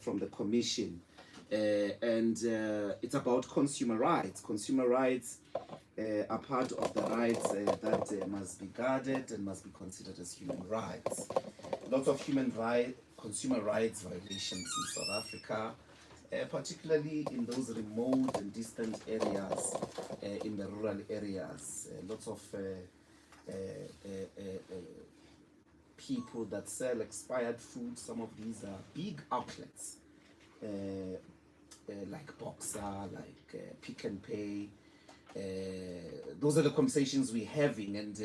from the Commission. And it's about consumer rights. Consumer rights are part of the rights that must be guarded and must be considered as human rights. Lots of consumer rights violations in South Africa, particularly in those remote and distant areas, in the rural areas. Lots of people that sell expired food. Some of these are big outlets, like Boxer, like Pick and Pay. Those are the conversations we're having, and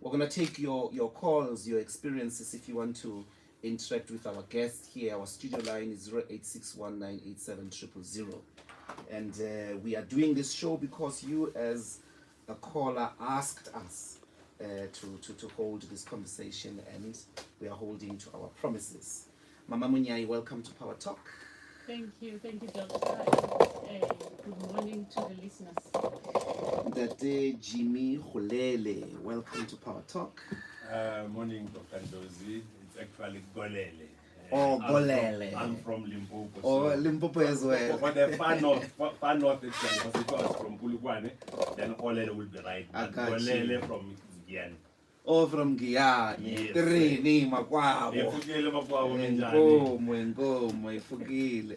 we're going to take your calls, your experiences. If you want to interact with our guest here, our studio line is 0861987000. And we are doing this show because you, as a caller, asked us to hold this conversation, and we are holding to our promises. Mama Munyai, welcome to Power Talk. Thank you, Doctor. Good morning to the listeners. Date Jimmy Golele, welcome to Power Talk. Morning, Dr. Ndlozi. It's actually Golele. Golele. I'm from Limpopo. Oh, Limpopo as well. For the far north, because if I was from Polokwane, then Golele will be right. But Golele from Giyani. Oh, from Giyani. Trini, makwabo. Efukile makwabo Ngomo, efukile.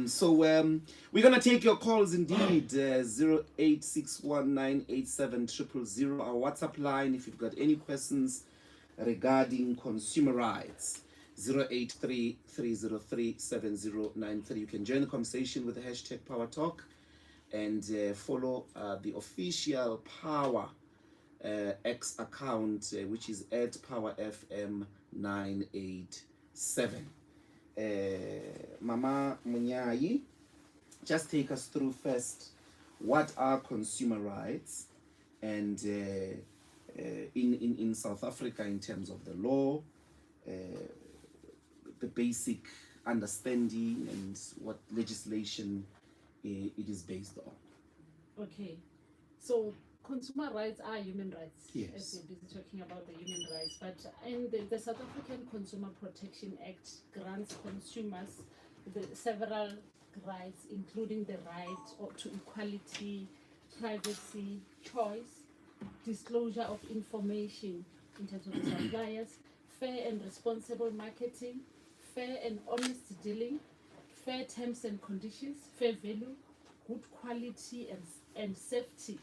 So we're gonna take your calls indeed. 0861987000. Our WhatsApp line, if you've got any questions regarding consumer rights. 0833037093. You can join the conversation with the hashtag Power Talk and follow the official Power X account, which is at PowerFM987. Mama Munyai, just take us through first what are consumer rights, and in South Africa in terms of the law, the basic understanding and what legislation it is based on. Okay, so consumer rights are human rights, yes, as we're busy talking about the human rights, but in the South African Consumer Protection Act grants consumers several rights, including the right to equality, privacy, choice, disclosure of information in terms of the suppliers, fair and responsible marketing, fair and honest dealing, fair terms and conditions, fair value, good quality and safety,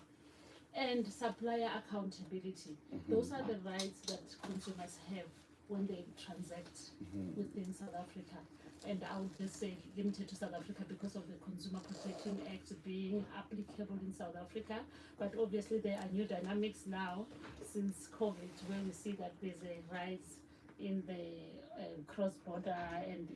and supplier accountability. Those are the rights that consumers have when they transact within South Africa. And I would just say limited to South Africa because of the Consumer Protection Act being applicable in South Africa. But obviously there are new dynamics now since COVID, where we see that there's a rise in the cross-border and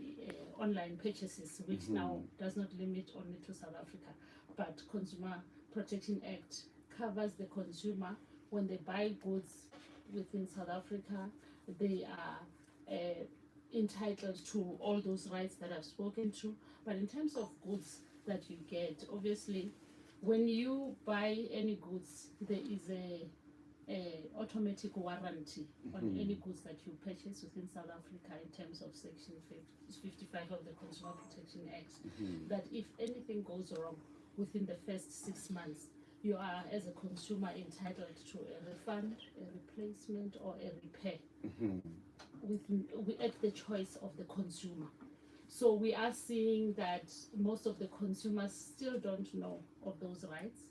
online purchases, which now does not limit only to South Africa. But Consumer Protection Act covers the consumer when they buy goods within South Africa. They are entitled to all those rights that I've spoken to. But in terms of goods that you get, obviously, when you buy any goods, there is a automatic warranty on any goods that you purchase within South Africa in terms of Section 55 of the Consumer Protection Act, that if anything goes wrong within the first 6 months, you are, as a consumer, entitled to a refund, a replacement, or a repair at the choice of the consumer. So we are seeing that most of the consumers still don't know of those rights.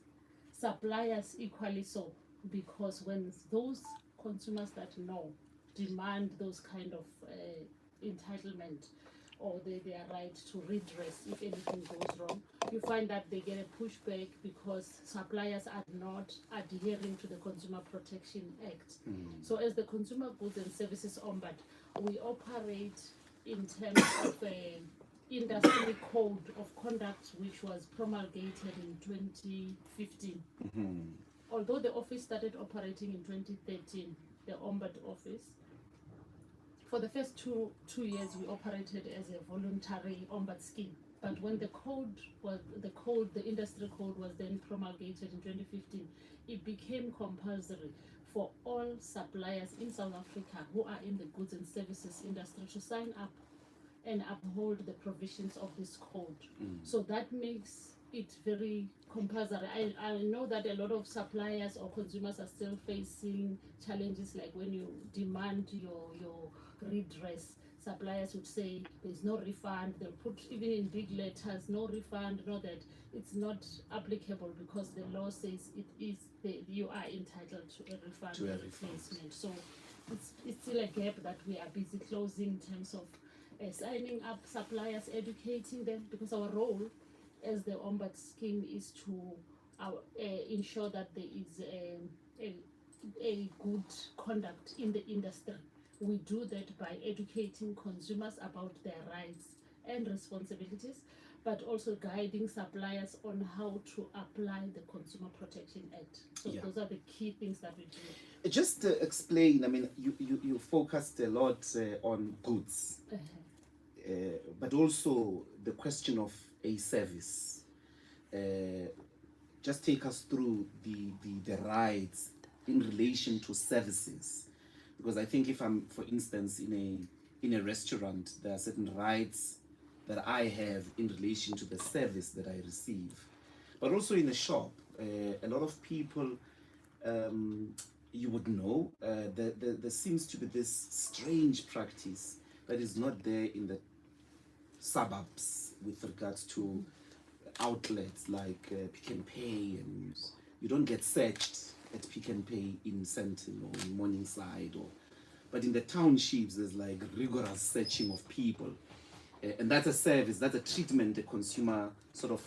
Suppliers equally so, because when those consumers that know demand those kind of entitlement or their right to redress if anything goes wrong, you find that they get a pushback because suppliers are not adhering to the Consumer Protection Act. So as the Consumer Goods and Services Ombudsman, we operate in terms of the industry code of conduct, which was promulgated in 2015. Although the office started operating in 2013, the Ombudsman office, for the first two years we operated as a voluntary Ombudsman scheme. But when the industry code was then promulgated in 2015, it became compulsory for all suppliers in South Africa who are in the goods and services industry to sign up and uphold the provisions of this code. So that makes it very compulsory. I know that a lot of suppliers or consumers are still facing challenges, like when you demand your redress, suppliers would say there's no refund. They'll put even in big letters, no refund, no that. It's not applicable because the law says you are entitled to a refund or replacement. So it's still a gap that we are busy closing in terms of signing up suppliers, educating them, because our role as the Ombudsman scheme is to ensure that there is a good conduct in the industry. We do that by educating consumers about their rights and responsibilities, but also guiding suppliers on how to apply the Consumer Protection Act. So those are the key things that we do. Just to explain, I mean, you focused a lot on goods, but also the question of a service. Just take us through the rights in relation to services, because I think if I'm, for instance, in a restaurant, there are certain rights that I have in relation to the service that I receive. But also in a shop, a lot of people, you would know, there seems to be this strange practice that is not there in the suburbs with regards to outlets like Pick n Pay, and you don't get searched at Pick n Pay in Senton or in Morningside, but in the townships there's like rigorous searching of people, and that's a service, that's a treatment the consumer sort of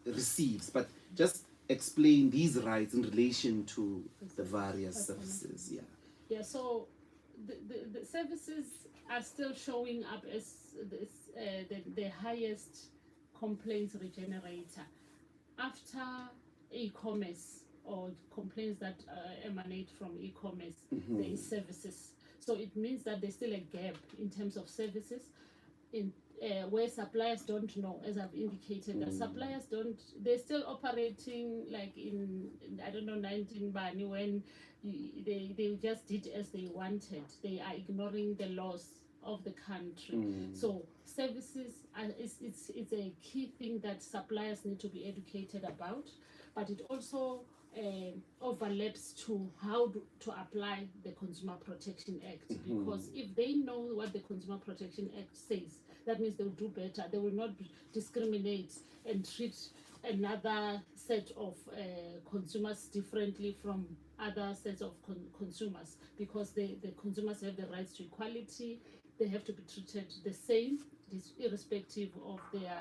receives. But just explain these rights in relation to the various services. So the services are still showing up as the highest complaints regenerator after e-commerce, or complaints that emanate from e-commerce. There is services. So it means that there's still a gap in terms of services, in where suppliers don't know, as I've indicated, that suppliers they're still operating like in I don't know, 19 Bani, when they just did as they wanted. They are ignoring the laws of the country. So services it's a key thing that suppliers need to be educated about, but it also overlaps to how to apply the Consumer Protection Act, because if they know what the Consumer Protection Act says, that means they'll do better. They will not discriminate and treat another set of consumers differently from other sets of consumers, because the consumers have the rights to equality. They have to be treated the same, irrespective of their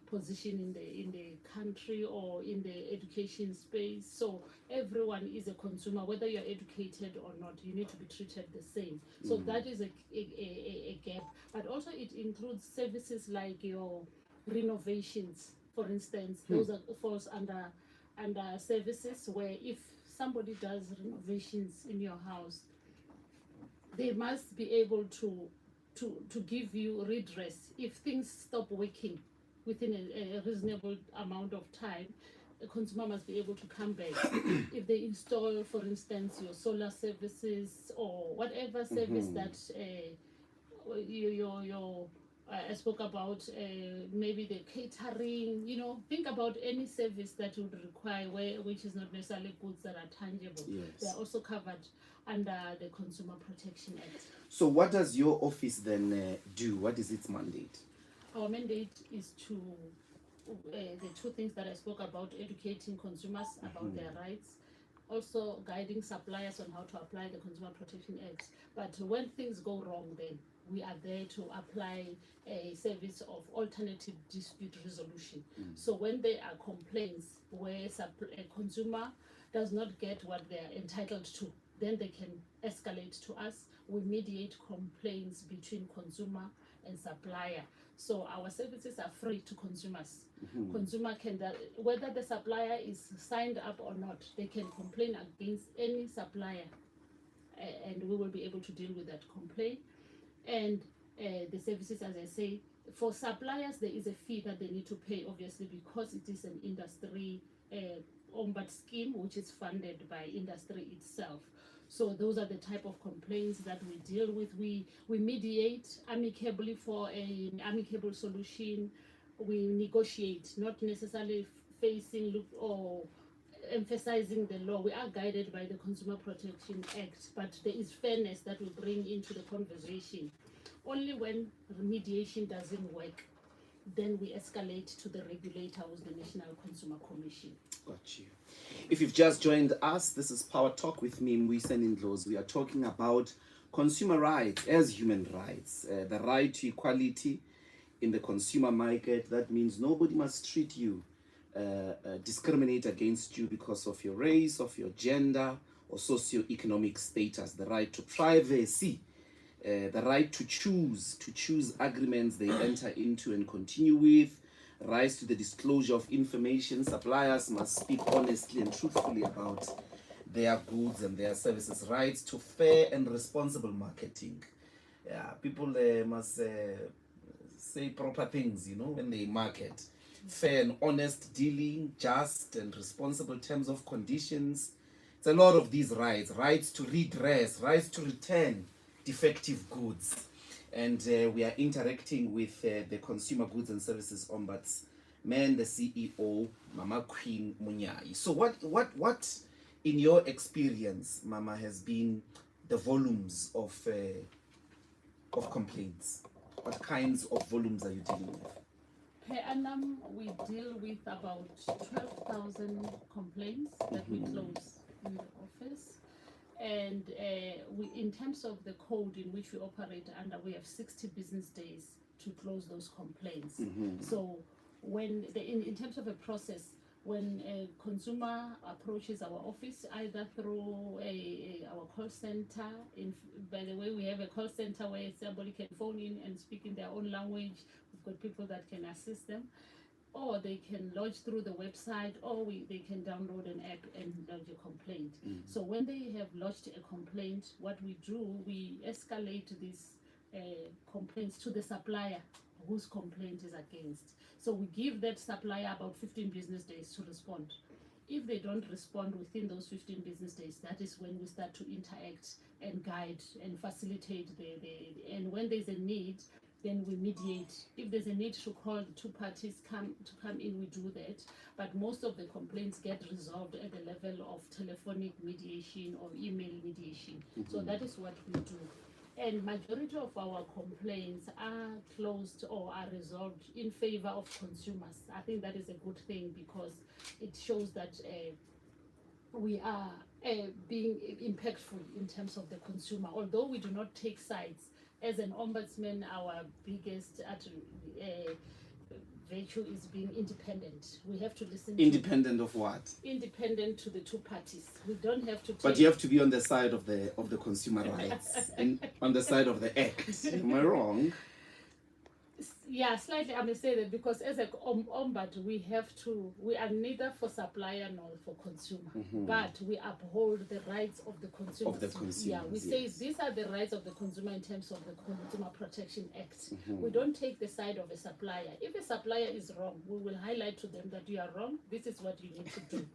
position in the country or in the education space. So everyone is a consumer, whether you're educated or not. You need to be treated the same. So that is a gap. But also it includes services like your renovations, for instance. Those falls under services, where if somebody does renovations in your house, they must be able to give you redress if things stop working within a reasonable amount of time. The consumer must be able to come back. If they install, for instance, your solar services or whatever service that I spoke about, maybe the catering, think about any service that would require, which is not necessarily goods that are tangible. They are also covered under the Consumer Protection Act. So what does your office then do? What is its mandate? Our mandate is to, the two things that I spoke about, educating consumers about their rights, also guiding suppliers on how to apply the Consumer Protection Act. But when things go wrong, then we are there to apply a service of alternative dispute resolution. So when there are complaints where a consumer does not get what they are entitled to, then they can escalate to us. We mediate complaints between consumer and supplier. So our services are free to consumers. Consumer can, whether the supplier is signed up or not, they can complain against any supplier, and we will be able to deal with that complaint. And the services, as I say, for suppliers, there is a fee that they need to pay, obviously, because it is an industry Ombudsman scheme, which is funded by industry itself. So those are the type of complaints that we deal with. We mediate amicably for an amicable solution. We negotiate, not necessarily facing look or emphasizing the law. We are guided by the Consumer Protection Act, but there is fairness that we bring into the conversation. Only when remediation doesn't work, then we escalate to the regulator, who's the National Consumer Commission. Got you. If you've just joined us, this is Power Talk with me, Mbuyiseni Ndlozi. We are talking about consumer rights as human rights, the right to equality in the consumer market. That means nobody must treat you, discriminate against you because of your race, of your gender, or socio-economic status. The right to privacy, the right to choose agreements they enter into and continue with, rise to the disclosure of information. Suppliers must speak honestly and truthfully about their goods and their services. Rights to fair and responsible marketing. Yeah, people must say proper things, you know, when they market. Fair and honest dealing, just and responsible terms of conditions. It's a lot of these rights. Rights to redress, rights to return defective goods. And we are interacting with the Consumer Goods and Services Ombudsman, the CEO, Mama Queen Munyai. So what in your experience, Mama, has been the volumes of complaints? What kinds of volumes are you dealing with? Per annum, we deal with about 12,000 complaints that we close in the office. And we, in terms of the code in which we operate under, we have 60 business days to close those complaints. So when in terms of a process, when a consumer approaches our office, either through our call center, by the way, we have a call center where somebody can phone in and speak in their own language. We've got people that can assist them, or they can lodge through the website, or they can download an app and lodge a complaint. So when they have lodged a complaint, what we do, we escalate these complaints to the supplier whose complaint is against. So we give that supplier about 15 business days to respond. If they don't respond within those 15 business days, that is when we start to interact and guide and facilitate and when there's a need, then we mediate. If there's a need to call the two parties come in, we do that. But most of the complaints get resolved at the level of telephonic mediation or email mediation. So that is what we do. And majority of our complaints are closed or are resolved in favor of consumers. I think that is a good thing because it shows that we are being impactful in terms of the consumer. Although we do not take sides, as an ombudsman, our biggest virtue is being independent. We have to listen. Independent of what? Independent to the two parties. We don't have to. But you have to be on the side of the consumer rights and on the side of the act. Am I wrong? Yeah, slightly. I may say that because as an ombud, we are neither for supplier nor for consumer, but we uphold the rights of the consumer. Of the consumer. Yeah, we say these are the rights of the consumer in terms of the Consumer Protection Act. We don't take the side of a supplier. If a supplier is wrong, we will highlight to them that you are wrong. This is what you need to do.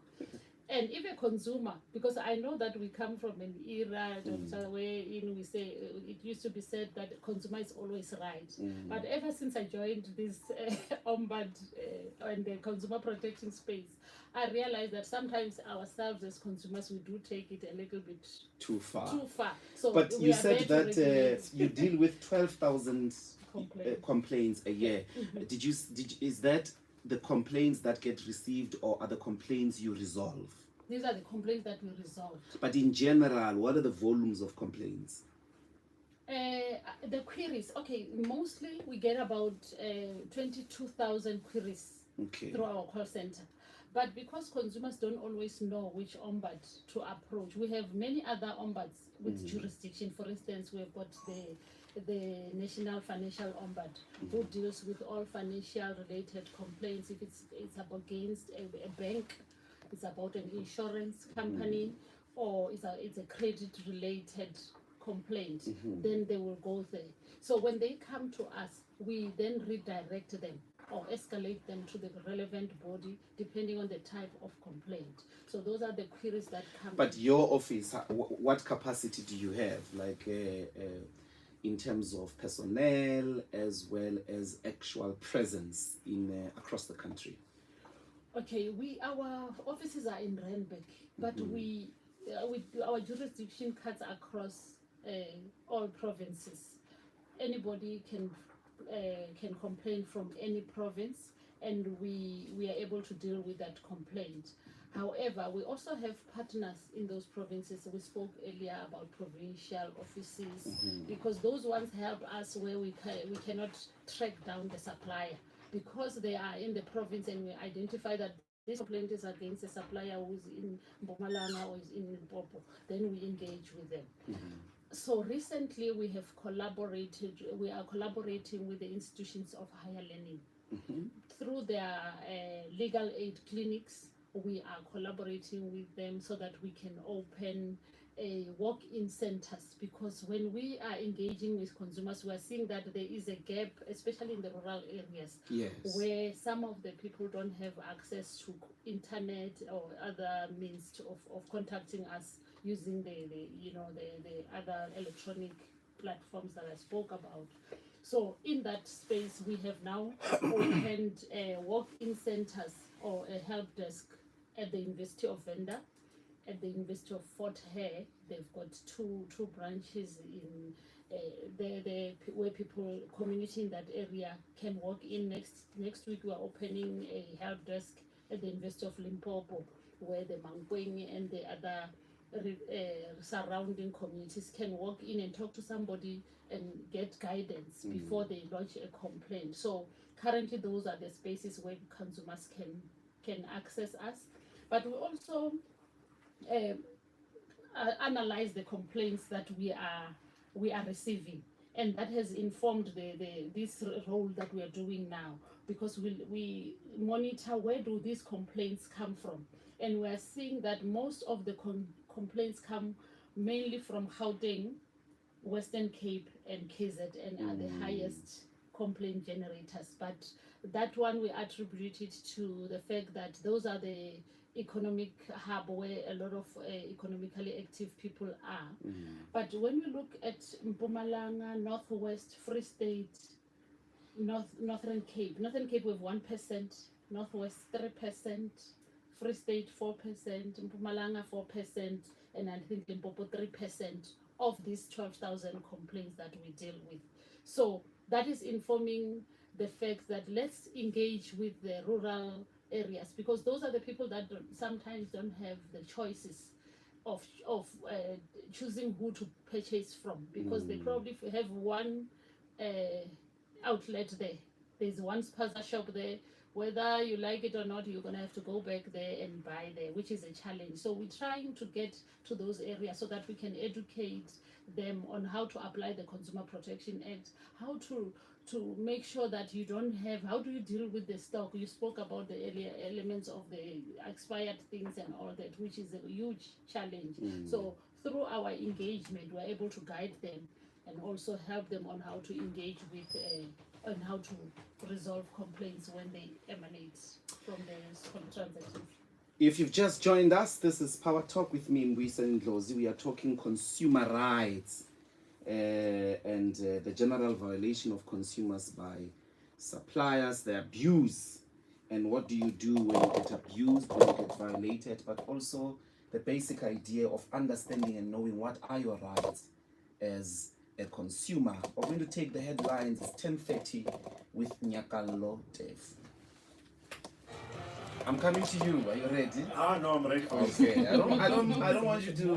And if a consumer, because I know that we come from an era where we say it used to be said that the consumer is always right. But ever since I joined this ombud and the consumer protection space, I realized that sometimes ourselves as consumers, we do take it a little bit too far. So but you said that you deal with 12,000 complaints a year. Is that the complaints that get received, or are the complaints you resolve? These are the complaints that we resolve. But in general, what are the volumes of complaints? The queries, okay, mostly we get about 22,000 queries through our call center. But because consumers don't always know which ombud to approach, we have many other ombuds with jurisdiction. For instance, we've got the National Financial Ombud, who deals with all financial related complaints. If it's against a bank, it's about an insurance company, or it's a credit related complaint, then they will go there. So when they come to us, we then redirect them or escalate them to the relevant body depending on the type of complaint. So those are the queries that come. But your office, what capacity do you have, like in terms of personnel as well as actual presence in across the country? Okay, our offices are in Randburg, but our jurisdiction cuts across all provinces. Anybody can complain from any province, and we are able to deal with that complaint. However, we also have partners in those provinces. We spoke earlier about provincial offices, because those ones help us where we cannot track down the supplier, because they are in the province and we identify that this complaint is against a supplier who is in Mpumalanga or is in Limpopo, then we engage with them. So recently we are collaborating with the institutions of higher learning. Through their legal aid clinics. We are collaborating with them so that we can open walk-in centers, because when we are engaging with consumers, we are seeing that there is a gap, especially in the rural areas, where some of the people don't have access to internet or other means of contacting us using the other electronic platforms that I spoke about. So in that space, we have now opened walk-in centers or a help desk at the University of Venda, at the University of Fort Hare. They've got two branches in where people, community in that area can walk in. Next week we are opening a help desk at the University of Limpopo, where the Mankweng and the other surrounding communities can walk in and talk to somebody and get guidance before they lodge a complaint. So currently those are the spaces where consumers can access us. But we also analyze the complaints that we are receiving, and that has informed this role that we are doing now, because we monitor where do these complaints come from, and we are seeing that most of the complaints come mainly from Gauteng, Western Cape and KZN are the highest complaint generators. But that one we attribute it to the fact that those are the economic hub where a lot of economically active people are. But when we look at Mpumalanga, Northwest, Free State, Northern Cape we have 1%, Northwest 3%, Free State 4%, Mpumalanga 4%, and I think Limpopo 3% of these 12,000 complaints that we deal with. So that is informing the fact that let's engage with the rural areas, because those are the people that sometimes don't have the choices of choosing who to purchase from, because they probably have one outlet there. There's one spaza shop there. Whether you like it or not, you're going to have to go back there and buy there, which is a challenge. So we're trying to get to those areas so that we can educate them on how to apply the Consumer Protection Act, how to make sure that you don't have, how do you deal with the stock? You spoke about the earlier elements of the expired things and all that, which is a huge challenge. So through our engagement, we're able to guide them and also help them on how to engage with and how to resolve complaints when they emanate from the transactions. If you've just joined us, this is Power Talk with me, Mbuyiseni Ndlozi. We are talking consumer rights and the general violation of consumers by suppliers, the abuse, and what do you do when you get abused, when you get violated, but also the basic idea of understanding and knowing what are your rights as a consumer. We're going to take the headlines. It's 10:30 with Nyakallo Dev. I'm coming to you. Are you ready? No, I'm ready. Okay. I don't want you to